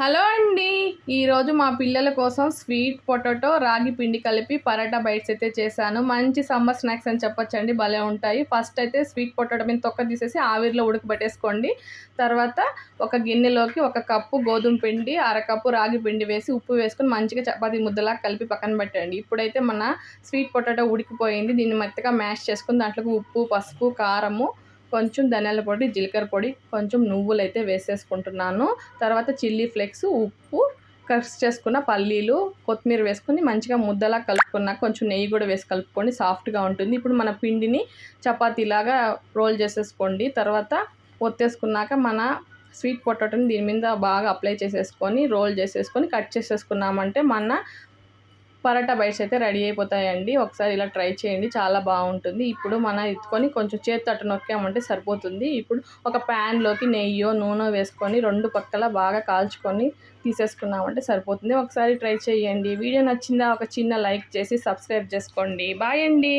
Hello అండి. ఈరోజు మా పిల్లల కోసం స్వీట్ పొటాటో రాగి పిండి కలిపి పరాటా బైట్స్ అయితే చేశాను. మంచి సమ్మర్ స్నాక్స్ అని చెప్పొచ్చండి, భలే ఉంటాయి. ఫస్ట్ అయితే స్వీట్ పొటాటో మీద తొక్క తీసేసి ఆవిరిలో ఉడకబెట్టేసుకోండి. తర్వాత ఒక గిన్నెలోకి 1 కప్పు గోధుమ పిండి, అరకప్పు రాగి పిండి వేసి ఉప్పు వేసుకొని మంచిగా చపాతీ ముద్దలా కలిపి పక్కన పెట్టండి. ఇప్పుడైతే మన స్వీట్ పొటాటో ఉడికిపోయింది. దీన్ని మెత్తగా మ్యాష్ చేసుకుని దాంట్లోకి ఉప్పు, పసుపు, కారము, కొంచెం ధనియాల పొడి, జీలకర్ర పొడి, కొంచెం నువ్వులైతే వేసేసుకుంటున్నాను. తర్వాత చిల్లీ ఫ్లేక్స్, ఉప్పు, క్రష్ చేసుకున్న పల్లీలు, కొత్తిమీర వేసుకొని మంచిగా ముద్దలా కలుపుకున్నాక కొంచెం నెయ్యి కూడా వేసి కలుపుకొని సాఫ్ట్గా ఉంటుంది. ఇప్పుడు మన పిండిని చపాతీలాగా రోల్ చేసేసుకోండి. తర్వాత ఒత్తేసుకున్నాక మన స్వీట్ పొటాటోని దీని మీద బాగా అప్లై చేసేసుకొని రోల్ చేసేసుకొని కట్ చేసేసుకున్నామంటే మన పరాటా బైట్స్ అయితే రెడీ అయిపోతాయండి. ఒకసారి ఇలా ట్రై చేయండి, చాలా బాగుంటుంది. ఇప్పుడు మనం ఎత్తుకొని కొంచెం చేత్తో అట్ట నొక్కామంటే సరిపోతుంది. ఇప్పుడు ఒక ప్యాన్లోకి నెయ్యో నూనె వేసుకొని 2 పక్కల బాగా కాల్చుకొని తీసేసుకున్నామంటే సరిపోతుంది. ఒకసారి ట్రై చేయండి. వీడియో నచ్చిందా ఒక చిన్న లైక్ చేసి సబ్స్క్రైబ్ చేసుకోండి. బాయ్ అండి.